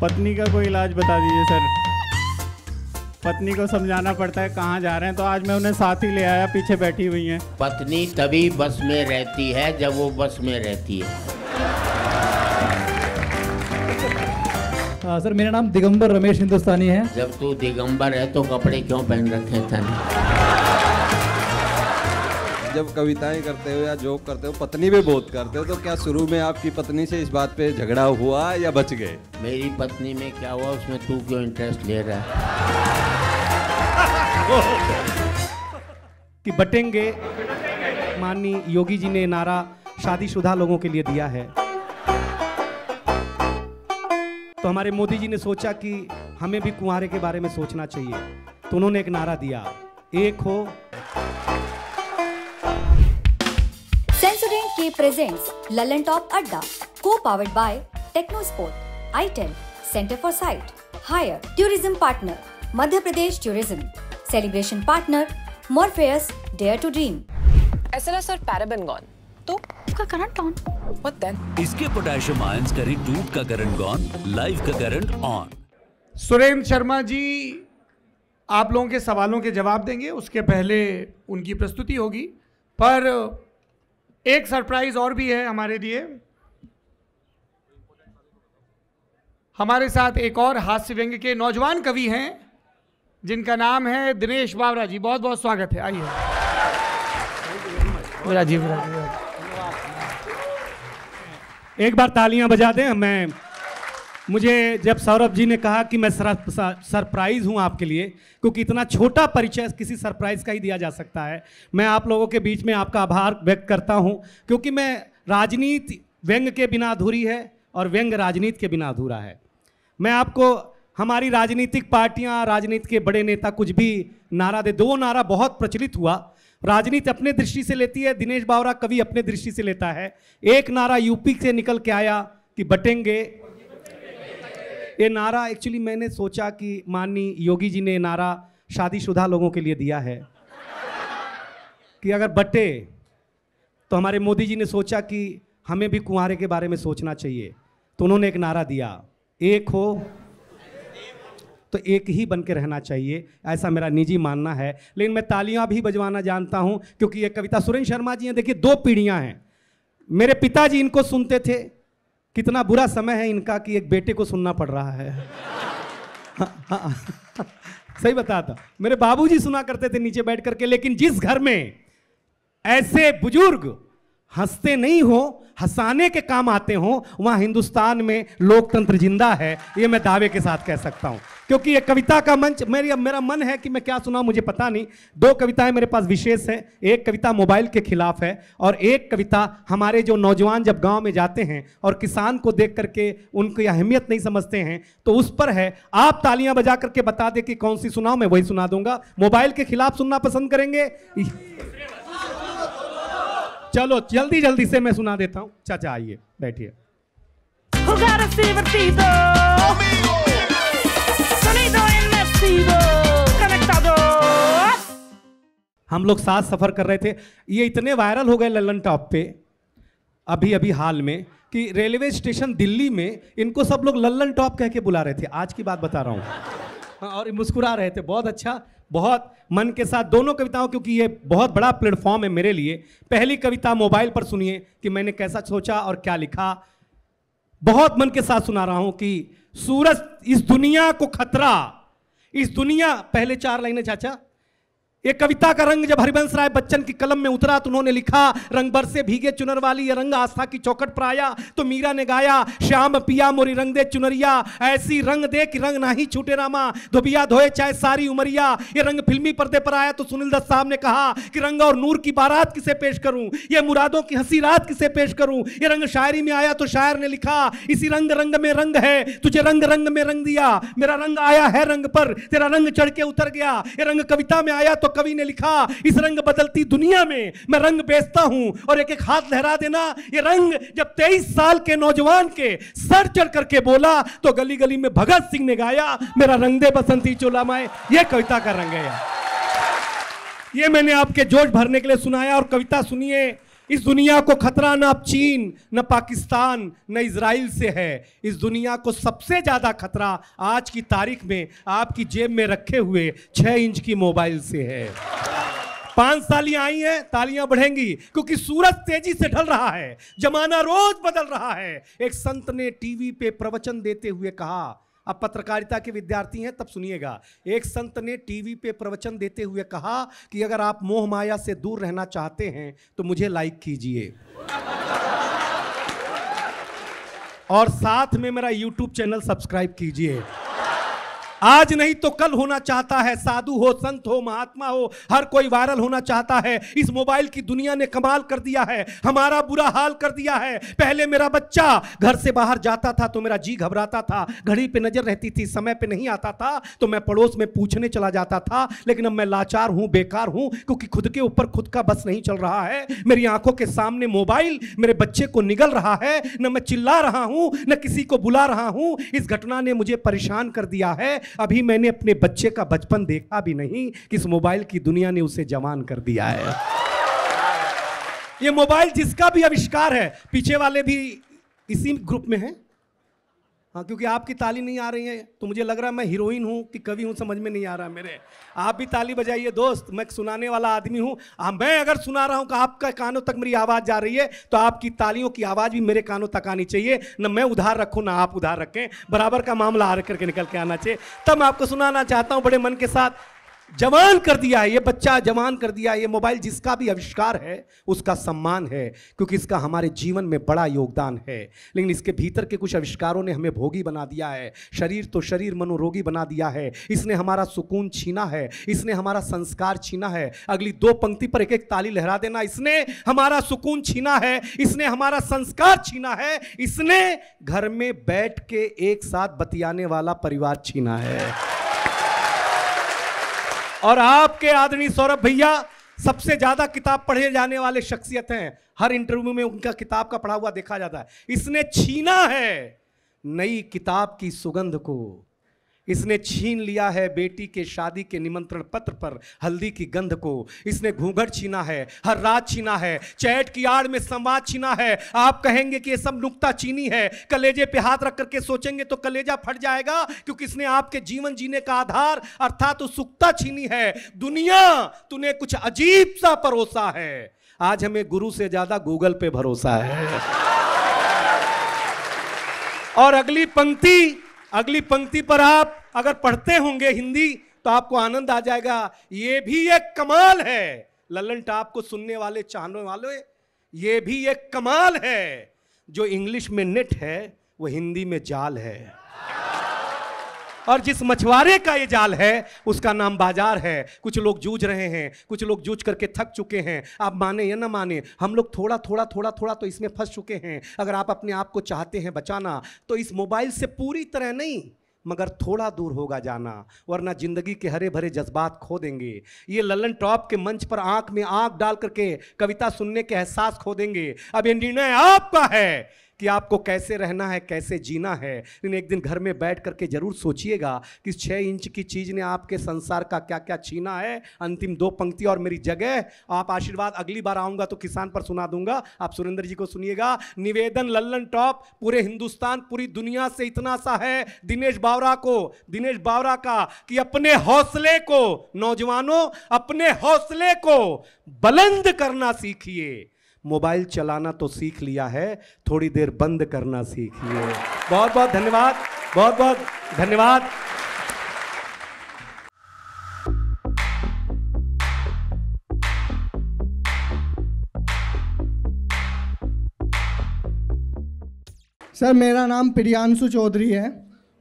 पत्नी का कोई इलाज बता दीजिए सर। पत्नी को समझाना पड़ता है कहाँ जा रहे हैं, तो आज मैं उन्हें साथ ही ले आया, पीछे बैठी हुई हैं। पत्नी तभी बस में रहती है जब वो बस में रहती है। सर मेरा नाम दिगंबर रमेश हिंदुस्तानी है। जब तू दिगंबर है तो कपड़े क्यों पहन रखे थे? जब कविताएं करते हो या जोक करते हो पत्नी पे बहुत करते हो, तो क्या शुरू में आपकी पत्नी से इस बात पे झगड़ा हुआ या बच गए? मेरी पत्नी में क्या हुआ, उसमें तू क्यों इंटरेस्ट ले रहा है? कि बटेंगे, माननीय योगी जी ने नारा शादीशुदा लोगों के लिए दिया है, तो हमारे मोदी जी ने सोचा कि हमें भी कुंवारे के बारे में सोचना चाहिए, तो उन्होंने एक नारा दिया, एक हो। सेंसोडेंट के प्रेजेंट्स ललन टॉप अड्डा, को powered by Technosport, Itel, centre for sight, Haier, tourism partner Madhya Pradesh tourism, celebration partner Morpheus, dare to dream. SLS और पैराबेन गॉन, तो उसका करंट ऑन। What then? इसके पोटेशियम आयंस करें टूट का करंट गॉन, लाइफ का current on. Surendra Sharma ji आप लोगों के सवालों के जवाब देंगे, उसके पहले उनकी प्रस्तुति होगी, पर एक सरप्राइज और भी है हमारे लिए। हमारे साथ एक और हास्य व्यंग्य के नौजवान कवि हैं जिनका नाम है दिनेश बावरा जी। बहुत बहुत स्वागत है, आइए। राजीव एक बार तालियां बजा दें। मुझे जब सौरभ जी ने कहा कि मैं सरप्राइज हूं आपके लिए, क्योंकि इतना छोटा परिचय किसी सरप्राइज का ही दिया जा सकता है, मैं आप लोगों के बीच में आपका आभार व्यक्त करता हूं, क्योंकि मैं राजनीति व्यंग्य के बिना अधूरी है और व्यंग्य राजनीति के बिना अधूरा है। मैं आपको हमारी राजनीतिक पार्टियां, राजनीति के बड़े नेता कुछ भी नारा दे, दो नारा बहुत प्रचलित हुआ। राजनीति अपने दृष्टि से लेती है, दिनेश बावरा कवि अपने दृष्टि से लेता है। एक नारा यूपी से निकल के आया कि बटेंगे। ये नारा एक्चुअली मैंने सोचा कि माननीय योगी जी ने नारा शादीशुदा लोगों के लिए दिया है कि अगर बटे, तो हमारे मोदी जी ने सोचा कि हमें भी कुंवारे के बारे में सोचना चाहिए, तो उन्होंने एक नारा दिया, एक हो तो एक ही बन के रहना चाहिए, ऐसा मेरा निजी मानना है। लेकिन मैं तालियां भी बजवाना जानता हूं, क्योंकि ये कविता सुरेंद्र शर्मा जी हैं। देखिए, दो पीढ़ियां हैं। मेरे पिताजी इनको सुनते थे, कितना बुरा समय है इनका कि एक बेटे को सुनना पड़ रहा है। सही बताता, मेरे बाबूजी सुना करते थे नीचे बैठ करके। लेकिन जिस घर में ऐसे बुजुर्ग हंसते नहीं हो, हंसाने के काम आते हो, वहां हिंदुस्तान में लोकतंत्र जिंदा है, ये मैं दावे के साथ कह सकता हूं। क्योंकि ये कविता का मंच, मेरा मन है कि मैं क्या सुनाऊं, मुझे पता नहीं। दो कविताएं मेरे पास विशेष हैं। एक कविता मोबाइल के खिलाफ है, और एक कविता हमारे जो नौजवान जब गांव में जाते हैं और किसान को देख करके उनकी अहमियत नहीं समझते हैं, तो उस पर है। आप तालियां बजा करके बता दें कि कौन सी सुनाऊं, मैं वही सुना दूंगा। मोबाइल के खिलाफ सुनना पसंद करेंगे? चलो जल्दी जल्दी से मैं सुना देता हूं। चाचा आइए, बैठिए। हम लोग साथ सफर कर रहे थे, ये इतने वायरल हो गए ललन टॉप पे अभी अभी हाल में, कि रेलवे स्टेशन दिल्ली में इनको सब लोग ललन टॉप कह के बुला रहे थे। आज की बात बता रहा हूँ, और मुस्कुरा रहे थे। बहुत अच्छा, बहुत मन के साथ दोनों कविताओं, क्योंकि ये बहुत बड़ा प्लेटफॉर्म है मेरे लिए। पहली कविता मोबाइल पर सुनिए कि मैंने कैसा सोचा और क्या लिखा। बहुत मन के साथ सुना रहा हूं कि सूरज इस दुनिया को खतरा, इस दुनिया, पहले चार लाइनें चाचा। ये कविता का रंग जब हरिवंश राय बच्चन की कलम में उतरा तो उन्होंने लिखा, रंग बरसे भीगे चुनर वाली ये रंग आस्था की चौखट पर आया, तो मीरा ने गाया, श्याम पिया मोरी रंग दे चुनरिया, ऐसी रंग दे कि रंग ना ही छूटे रामा, धोबिया धोए चाहे सारी उमरिया। ये रंग फिल्मी पर्दे पर आया तो सुनील दत्त साहब ने कहा कि रंग और नूर की बारात किसे पेश करूं, ये मुरादों की हंसी रात किसे पेश करूं। ये रंग शायरी में आया तो शायर ने लिखा, इसी रंग रंग में रंग है, तुझे रंग रंग में रंग दिया, मेरा रंग आया है रंग पर, तेरा रंग चढ़ के उतर गया। ये रंग कविता में आया तो कवि ने लिखा, इस रंग बदलती दुनिया में मैं रंग बेचता हूं, और एक एक हाथ लहरा देना। ये रंग जब 23 साल के नौजवान के सर चढ़ करके बोला तो गली गली में भगत सिंह ने गाया, मेरा रंग दे बसंती चोला माए। ये कविता का रंग है यार। ये मैंने आपके जोश भरने के लिए सुनाया। और कविता सुनिए, इस दुनिया को खतरा न चीन, न पाकिस्तान, न इजराइल से है। इस दुनिया को सबसे ज्यादा खतरा आज की तारीख में आपकी जेब में रखे हुए 6 इंच की मोबाइल से है। 5 तालियां आई हैं, तालियां बढ़ेंगी, क्योंकि सूरज तेजी से ढल रहा है, जमाना रोज बदल रहा है। एक संत ने टीवी पे प्रवचन देते हुए कहा, अब पत्रकारिता के विद्यार्थी हैं तब सुनिएगा। एक संत ने टीवी पे प्रवचन देते हुए कहा कि अगर आप मोह माया से दूर रहना चाहते हैं तो मुझे लाइक कीजिए और साथ में मेरा YouTube चैनल सब्सक्राइब कीजिए। आज नहीं तो कल होना चाहता है, साधु हो, संत हो, महात्मा हो, हर कोई वायरल होना चाहता है। इस मोबाइल की दुनिया ने कमाल कर दिया है, हमारा बुरा हाल कर दिया है। पहले मेरा बच्चा घर से बाहर जाता था तो मेरा जी घबराता था, घड़ी पे नजर रहती थी, समय पे नहीं आता था तो मैं पड़ोस में पूछने चला जाता था। लेकिन अब मैं लाचार हूं, बेकार हूं, क्योंकि खुद के ऊपर खुद का बस नहीं चल रहा है। मेरी आंखों के सामने मोबाइल मेरे बच्चे को निगल रहा है, न मैं चिल्ला रहा हूं न किसी को बुला रहा हूं। इस घटना ने मुझे परेशान कर दिया है। अभी मैंने अपने बच्चे का बचपन देखा भी नहीं कि इस मोबाइल की दुनिया ने उसे जवान कर दिया है। ये मोबाइल जिसका भी आविष्कार है, पीछे वाले भी इसी ग्रुप में हैं। हाँ, क्योंकि आपकी ताली नहीं आ रही है तो मुझे लग रहा है मैं हीरोइन हूं कि कवि हूं, समझ में नहीं आ रहा मेरे। आप भी ताली बजाइए दोस्त, मैं सुनाने वाला आदमी हूं। मैं अगर सुना रहा हूं कि आपका कानों तक मेरी आवाज जा रही है तो आपकी तालियों की आवाज भी मेरे कानों तक आनी चाहिए। न मैं उधार रखूं ना आप उधार रखें, बराबर का मामला आ करके निकल के आना चाहिए। तब मैं आपको सुनाना चाहता हूं बड़े मन के साथ। जवान कर दिया है ये बच्चा, जवान कर दिया है ये मोबाइल। जिसका भी आविष्कार है उसका सम्मान है, क्योंकि इसका हमारे जीवन में बड़ा योगदान है। लेकिन इसके भीतर के कुछ आविष्कारों ने हमें भोगी बना दिया है। शरीर तो शरीर, मनोरोगी बना दिया है। इसने हमारा सुकून छीना है, इसने हमारा संस्कार छीना है। अगली 2 पंक्ति पर एक एक ताली लहरा देना। इसने हमारा सुकून छीना है, इसने हमारा संस्कार छीना है, इसने घर में बैठ के एक साथ बतियाने वाला परिवार छीना है। और आपके आदरणीय सौरभ भैया सबसे ज्यादा किताब पढ़े जाने वाले शख्सियत हैं। हर इंटरव्यू में उनका किताब का पढ़ा हुआ देखा जाता है। इसने छीना है नई किताब की सुगंध को, इसने छीन लिया है बेटी के शादी के निमंत्रण पत्र पर हल्दी की गंध को। इसने घूंघट छीना है, हर रात छीना है, चैट की आड़ में संवाद छीना है। आप कहेंगे कि ये सब नुक्ता चीनी है, कलेजे पे हाथ रख करके सोचेंगे तो कलेजा फट जाएगा, क्योंकि इसने आपके जीवन जीने का आधार अर्थात उत्सुकता छीनी है। दुनिया तूने कुछ अजीब सा परोसा है। आज हमें गुरु से ज्यादा गूगल पे भरोसा है। और अगली पंक्ति पर आप अगर पढ़ते होंगे हिंदी तो आपको आनंद आ जाएगा। ये भी एक कमाल है, लल्लन टॉप को सुनने वाले, चाहने वाले, ये भी एक कमाल है। जो इंग्लिश में नेट है वो हिंदी में जाल है, और जिस मछुआरे का ये जाल है उसका नाम बाजार है। कुछ लोग जूझ रहे हैं, कुछ लोग जूझ करके थक चुके हैं। आप माने या ना माने, हम लोग थोड़ा थोड़ा तो इसमें फंस चुके हैं। अगर आप अपने आप को चाहते हैं बचाना तो इस मोबाइल से पूरी तरह नहीं मगर थोड़ा दूर होगा जाना, वरना जिंदगी के हरे भरे जज्बात खो देंगे। ये लल्लन टॉप के मंच पर आंख में आंख डाल करके कविता सुनने के एहसास खो देंगे। अब ये निर्णय आपका है कि आपको कैसे रहना है, कैसे जीना है। लेकिन एक दिन घर में बैठ करके जरूर सोचिएगा कि 6 इंच की चीज ने आपके संसार का क्या क्या छीना है। अंतिम 2 पंक्ति और मेरी जगह, आप आशीर्वाद अगली बार आऊंगा तो किसान पर सुना दूंगा, आप सुरेंद्र जी को सुनिएगा। निवेदन लल्लन टॉप पूरे हिंदुस्तान, पूरी दुनिया से इतना सा है दिनेश बावरा का कि अपने हौसले को, नौजवानों अपने हौसले को बुलंद करना सीखिए। मोबाइल चलाना तो सीख लिया है, थोड़ी देर बंद करना सीखिए। बहुत बहुत धन्यवाद, बहुत बहुत धन्यवाद। सर, मेरा नाम प्रियांशु चौधरी है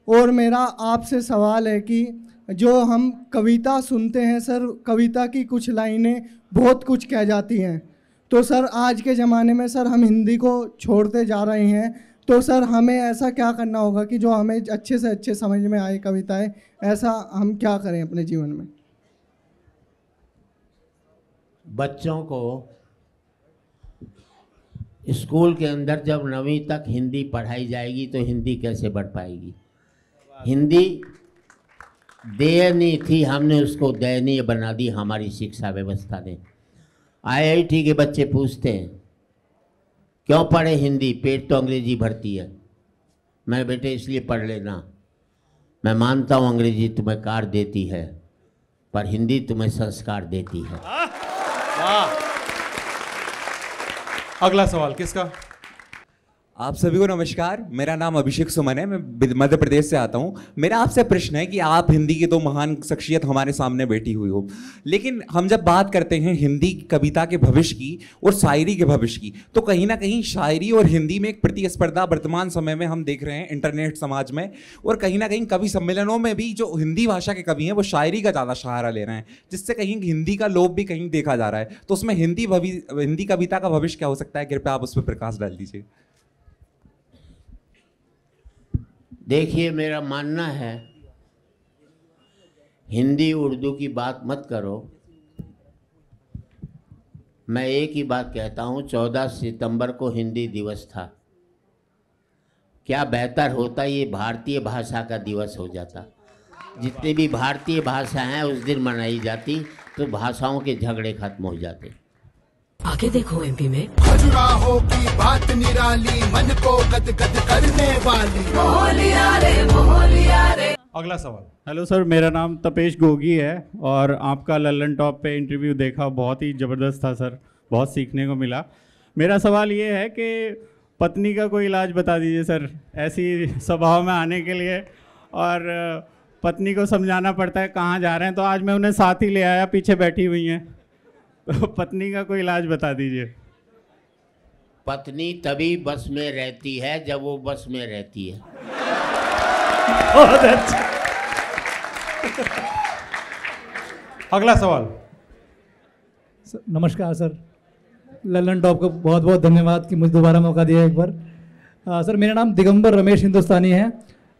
और मेरा आपसे सवाल है कि जो हम कविता सुनते हैं सर, कविता की कुछ लाइनें बहुत कुछ कह जाती हैं, तो सर आज के ज़माने में सर हम हिंदी को छोड़ते जा रहे हैं, तो सर हमें ऐसा क्या करना होगा कि जो हमें अच्छे से अच्छे समझ में आए कविताएं, ऐसा हम क्या करें अपने जीवन में? बच्चों को स्कूल के अंदर जब 9वीं तक हिंदी पढ़ाई जाएगी तो हिंदी कैसे बढ़ पाएगी। हिंदी दयनीय थी, हमने उसको दयनीय बना दी हमारी शिक्षा व्यवस्था ने। IIT के बच्चे पूछते हैं क्यों पढ़े हिंदी? पेट तो अंग्रेजी भरती है। मैं बेटे इसलिए पढ़ लेना। मैं मानता हूँ अंग्रेजी तुम्हें कार देती है, पर हिंदी तुम्हें संस्कार देती है। अगला सवाल किसका? आप सभी को नमस्कार। मेरा नाम अभिषेक सुमन है, मैं मध्य प्रदेश से आता हूँ। मेरा आपसे प्रश्न है कि आप हिंदी की दो महान शख्सियत हमारे सामने बैठी हुई हो, लेकिन हम जब बात करते हैं हिंदी कविता के भविष्य की और शायरी के भविष्य की, तो कहीं ना कहीं शायरी और हिंदी में एक प्रतिस्पर्धा वर्तमान समय में हम देख रहे हैं इंटरनेट समाज में। और कहीं ना कहीं कवि सम्मेलनों में भी जो हिंदी भाषा के कवि हैं वो शायरी का ज़्यादा सहारा ले रहे हैं, जिससे कहीं हिंदी का लोप भी कहीं देखा जा रहा है। तो उसमें हिंदी कविता का भविष्य क्या हो सकता है? कृपया आप उस पर प्रकाश डाल दीजिए। देखिए, मेरा मानना है हिंदी उर्दू की बात मत करो। मैं एक ही बात कहता हूँ, 14 सितंबर को हिंदी दिवस था। क्या बेहतर होता ये भारतीय भाषा का दिवस हो जाता। जितनी भी भारतीय भाषा हैं उस दिन मनाई जाती तो भाषाओं के झगड़े खत्म हो जाते। आगे देखो एमपी में खजुराहो की बात निराली, मन को गदगद करने वाली। अगला सवाल। हेलो सर, मेरा नाम तपेश गोगी है और आपका लल्लन टॉप पे इंटरव्यू देखा, बहुत ही ज़बरदस्त था सर, बहुत सीखने को मिला। मेरा सवाल ये है कि पत्नी का कोई इलाज बता दीजिए सर, ऐसी सभाओं में आने के लिए, और पत्नी को समझाना पड़ता है कहाँ जा रहे हैं, तो आज मैं उन्हें साथ ही ले आया, पीछे बैठी हुई हैं, तो पत्नी का कोई इलाज बता दीजिए। पत्नी तभी बस में रहती है जब वो बस में रहती है। बहुत अच्छा। अगला सवाल। नमस्कार सर, लल्लन टॉप को बहुत बहुत धन्यवाद कि मुझे दोबारा मौका दिया एक बार। सर, मेरा नाम दिगंबर रमेश हिंदुस्तानी है।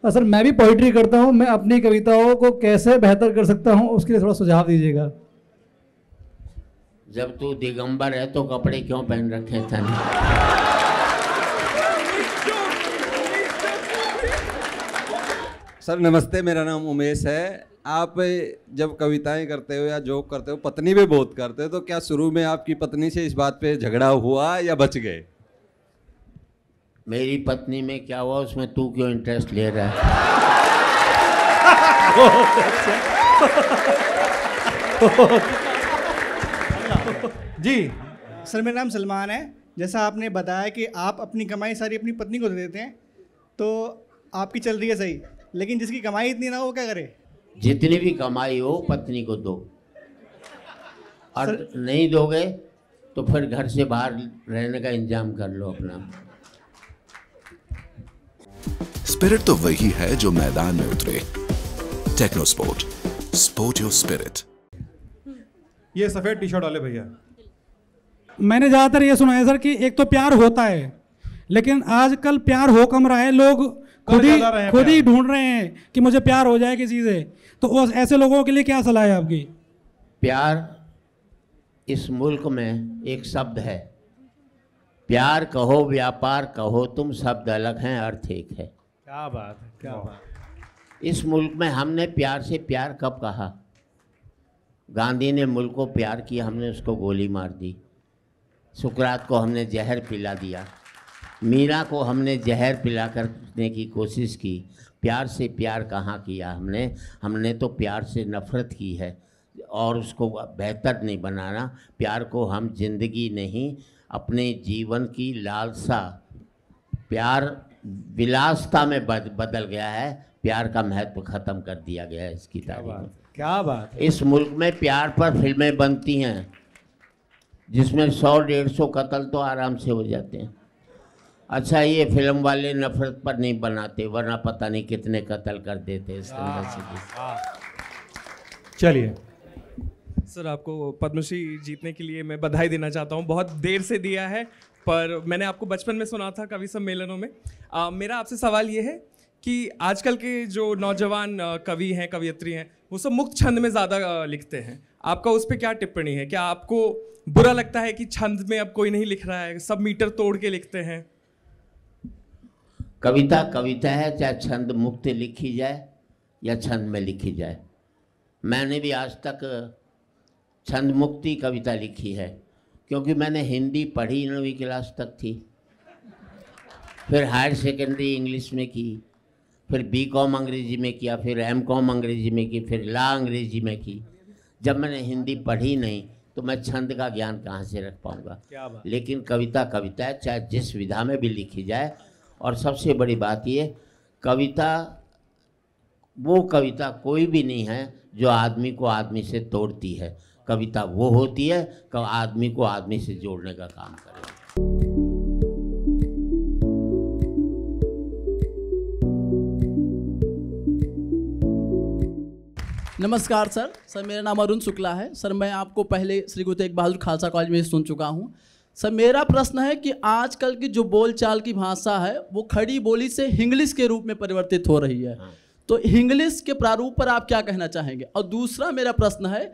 सर, मैं भी पोइट्री करता हूँ। मैं अपनी कविताओं को कैसे बेहतर कर सकता हूँ, उसके लिए थोड़ा सुझाव दीजिएगा। जब तू दिगंबर है तो कपड़े क्यों पहन रखे थे? सर नमस्ते, मेरा नाम उमेश है। आप जब कविताएं करते हो या जोक करते हो, पत्नी पे बहुत करते हो, तो क्या शुरू में आपकी पत्नी से इस बात पे झगड़ा हुआ या बच गए? मेरी पत्नी में क्या हुआ उसमें तू क्यों इंटरेस्ट ले रहा है? जी सर, मेरा नाम सलमान है। जैसा आपने बताया कि आप अपनी कमाई सारी अपनी पत्नी को दे देते हैं, तो आपकी चल रही है सही, लेकिन जिसकी कमाई इतनी ना हो, क्या करे? जितनी भी कमाई हो पत्नी को दो, और नहीं दोगे तो फिर घर से बाहर रहने का इंतजाम कर लो अपना। स्पिरिट तो वही है जो मैदान में उतरे। Techno sport, sport your spirit. ये सफेद टी शर्ट वाले भैया। मैंने ज़्यादातर ये सुना है सर कि एक तो प्यार होता है, लेकिन आजकल प्यार हो कम रहा है। लोग खुद ही ढूंढ रहे हैं कि मुझे प्यार हो जाए किसी से। तो ऐसे लोगों के लिए क्या सलाह है आपकी? प्यार इस मुल्क में एक शब्द है। प्यार कहो व्यापार कहो तुम, शब्द अलग हैं, अर्थ एक है। क्या बात है, क्या बात। इस मुल्क में हमने प्यार से प्यार कब कहा? गांधी ने मुल्क को प्यार किया, हमने उसको गोली मार दी। सुकरात को हमने जहर पिला दिया। मीरा को हमने जहर पिला करने की कोशिश की। प्यार से प्यार कहाँ किया हमने तो प्यार से नफ़रत की है, और उसको बेहतर नहीं बनाना। प्यार को हम जिंदगी नहीं, अपने जीवन की लालसा, प्यार विलासता में बदल गया है। प्यार का महत्व ख़त्म कर दिया गया है इसकी तारीख में। क्या बात है। इस मुल्क में प्यार पर फिल्में बनती हैं जिसमें 100-150 कत्ल तो आराम से हो जाते हैं। अच्छा, ये फिल्म वाले नफरत पर नहीं बनाते, वरना पता नहीं कितने कत्ल कर देते इस तरह से। चलिए सर, आपको पद्मश्री जीतने के लिए मैं बधाई देना चाहता हूँ। बहुत देर से दिया है, पर मैंने आपको बचपन में सुना था कवि सम्मेलनों में। मेरा आपसे सवाल ये है कि आजकल के जो नौजवान कवि हैं, कवियत्री हैं, वो सब मुक्त छंद में ज़्यादा लिखते हैं। आपका उस पर क्या टिप्पणी है? क्या आपको बुरा लगता है कि छंद में अब कोई नहीं लिख रहा है, सब मीटर तोड़ के लिखते हैं? कविता कविता है, चाहे छंद मुक्त लिखी जाए या छंद में लिखी जाए। मैंने भी आज तक छंद मुक्ति कविता लिखी है, क्योंकि मैंने हिंदी पढ़ी 9वीं क्लास तक थी। फिर हायर सेकेंडरी इंग्लिश में की, फिर बीकॉम अंग्रेजी में किया, फिर एमकॉम अंग्रेजी में की, फिर लॉ अंग्रेजी में की। जब मैंने हिंदी पढ़ी नहीं तो मैं छंद का ज्ञान कहाँ से रख पाऊँगा। लेकिन कविता कविता है, चाहे जिस विधा में भी लिखी जाए। और सबसे बड़ी बात ये, कविता वो कविता कोई भी नहीं है जो आदमी को आदमी से तोड़ती है। कविता वो होती है कि आदमी को आदमी से जोड़ने का काम करे। नमस्कार सर मेरा नाम अरुण शुक्ला है। सर मैं आपको पहले श्री गुरु तेग बहादुर खालसा कॉलेज में सुन चुका हूँ। सर मेरा प्रश्न है कि आजकल की जो बोलचाल की भाषा है वो खड़ी बोली से हिंग्लिश के रूप में परिवर्तित हो रही है। तो हिंग्लिश के प्रारूप पर आप क्या कहना चाहेंगे? और दूसरा मेरा प्रश्न है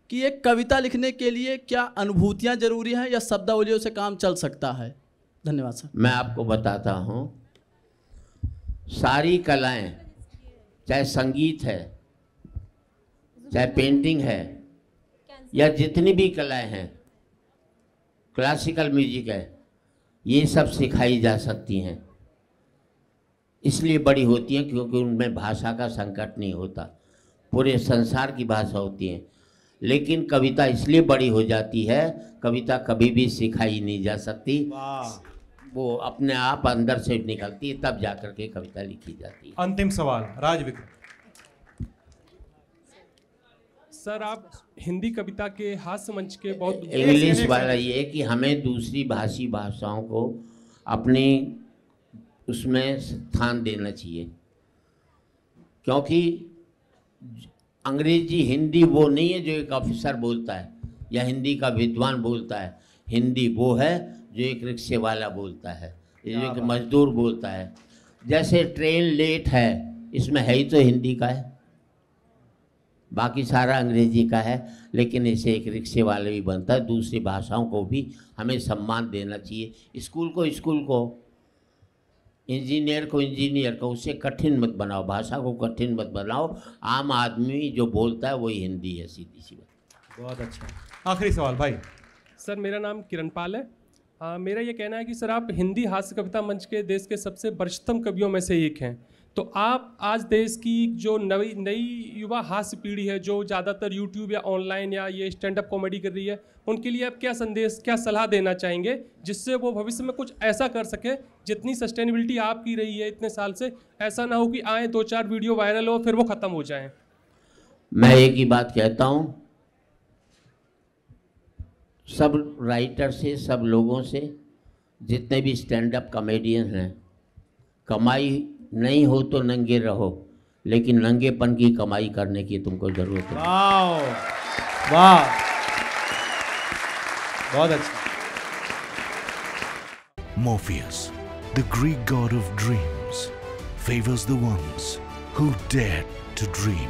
कि एक कविता लिखने के लिए क्या अनुभूतियाँ जरूरी हैं या शब्दावलियों से काम चल सकता है? धन्यवाद सर। मैं आपको बताता हूँ, सारी कलाएं, चाहे संगीत है, चाहे पेंटिंग है, या जितनी भी कलाएं हैं, क्लासिकल म्यूजिक है, ये सब सिखाई जा सकती हैं। इसलिए बड़ी होती हैं क्योंकि उनमें भाषा का संकट नहीं होता, पूरे संसार की भाषा होती है। लेकिन कविता इसलिए बड़ी हो जाती है, कविता कभी भी सिखाई नहीं जा सकती, वो अपने आप अंदर से निकलती है, तब जाकर के कविता लिखी जाती है। अंतिम सवाल राज विक्रम। सर आप हिंदी कविता के हास्य मंच के बहुत इंग्लिश वाला ये कि हमें दूसरी भाषी भाषाओं को अपनी उसमें स्थान देना चाहिए, क्योंकि अंग्रेजी हिंदी वो नहीं है जो एक ऑफिसर बोलता है या हिंदी का विद्वान बोलता है। हिंदी वो है जो एक रिक्शे वाला बोलता है, जो एक मजदूर बोलता है। जैसे ट्रेन लेट है, इसमें है ही तो हिंदी का है, बाकी सारा अंग्रेजी का है। लेकिन इसे एक रिक्शे वाले भी बनता है। दूसरी भाषाओं को भी हमें सम्मान देना चाहिए। स्कूल को, इंजीनियर को इंजीनियर को, उसे कठिन मत बनाओ, भाषा को कठिन मत बनाओ। आम आदमी जो बोलता है वही हिंदी है, सीधी सी बात। बहुत अच्छा। आखिरी सवाल भाई। सर मेरा नाम किरण पाल है। मेरा ये कहना है कि सर आप हिंदी हास्य कविता मंच के देश के सबसे वरिष्ठतम कवियों में से एक हैं। तो आप आज देश की जो नई युवा हास्य पीढ़ी है, जो ज़्यादातर यूट्यूब या ऑनलाइन या ये स्टैंड अप कॉमेडी कर रही है, उनके लिए आप क्या संदेश, क्या सलाह देना चाहेंगे जिससे वो भविष्य में कुछ ऐसा कर सके? जितनी सस्टेनेबिलिटी आपकी रही है इतने साल से, ऐसा ना हो कि आए 2-4 वीडियो वायरल हो फिर वो ख़त्म हो जाएं। मैं एक ही बात कहता हूँ, सब राइटर से, सब लोगों से, जितने भी स्टैंड अप कॉमेडियन हैं, कमाई नहीं हो तो नंगे रहो, लेकिन नंगेपन की कमाई करने की तुमको जरूरत है। वाह, बहुत अच्छा। Morpheus, the Greek god of dreams, favors the ones who dare to dream.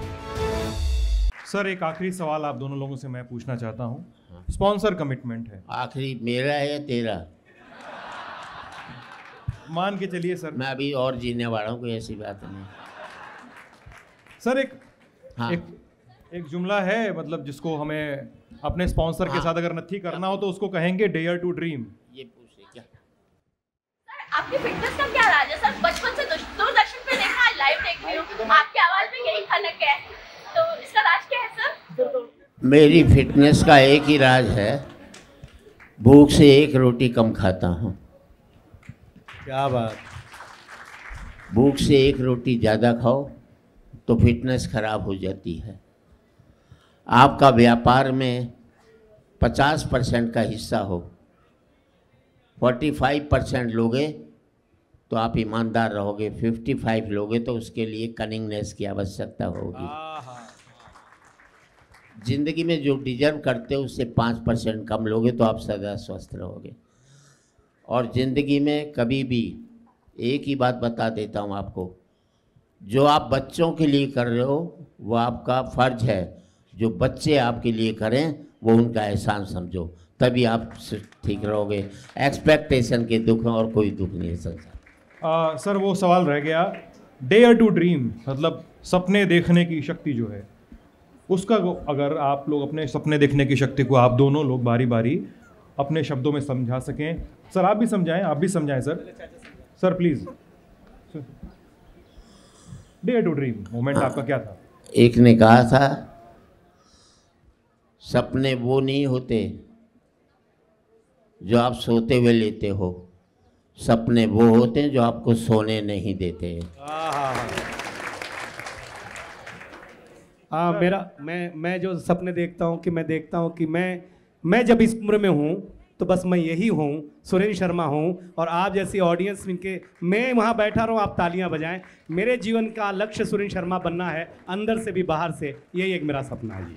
Sir एक आखिरी सवाल आप दोनों लोगों से मैं पूछना चाहता हूँ। स्पॉन्सर कमिटमेंट है। आखिरी मेरा है या तेरा? मान के चलिए सर। मैं अभी और जीने वाला हूँ, कोई ऐसी बात नहीं। सर एक जुमला है, मतलब जिसको हमें अपने स्पॉन्सर के साथ अगर नथी करना हो तो उसको कहेंगे डेयर टू ड्रीम। ये पूछे क्या? सर आपकी फिटनेस का क्या राज है? सर बचपन से दूरदर्शन पे देखा, लाइव देख रही हूँ, आपकी आवाज में यही खनक है, तो इसका राज क्या है सर? मेरी फिटनेस का एक ही राज है, भूख से एक रोटी कम खाता हूँ। क्या बात। भूख से एक रोटी ज़्यादा खाओ तो फिटनेस खराब हो जाती है। आपका व्यापार में 50% का हिस्सा हो, 45% लोगे तो आप ईमानदार रहोगे, 55 लोगे तो उसके लिए कनिंगनेस की आवश्यकता होगी। जिंदगी में जो डिजर्व करते हो उससे 5% कम लोगे तो आप सदा स्वस्थ रहोगे। और ज़िंदगी में कभी भी एक ही बात बता देता हूँ आपको, जो आप बच्चों के लिए कर रहे हो वो आपका फ़र्ज है, जो बच्चे आपके लिए करें वो उनका एहसान समझो, तभी आप ठीक रहोगे। एक्सपेक्टेशन के दुख और कोई दुख नहीं है संसार। सर वो सवाल रह गया, डेयर टू ड्रीम मतलब सपने देखने की शक्ति जो है, उसका अगर आप लोग अपने सपने देखने की शक्ति को आप दोनों लोग बारी बारी अपने शब्दों में समझा सकें। सर आप भी समझाएं, आप भी समझाएं sir. Sir please, dare to dream moment आपका क्या था? एक ने कहा था सपने वो नहीं होते जो आप सोते हुए लेते हो, सपने वो होते हैं जो आपको सोने नहीं देते। मैं जो सपने देखता हूँ कि मैं जब इस उम्र में हूँ तो बस मैं यही हूँ, सुरेंद्र शर्मा हूँ, और आप जैसी ऑडियंस इनके, मैं वहाँ बैठा रहूँ, आप तालियां बजाएं। मेरे जीवन का लक्ष्य सुरेंद्र शर्मा बनना है, अंदर से भी बाहर से, यही एक मेरा सपना है जी।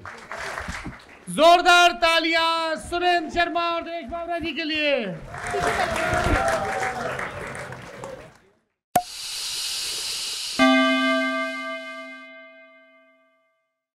जोरदार तालियां सुरेंद्र शर्मा और दिनेश बावरा जी के लिए।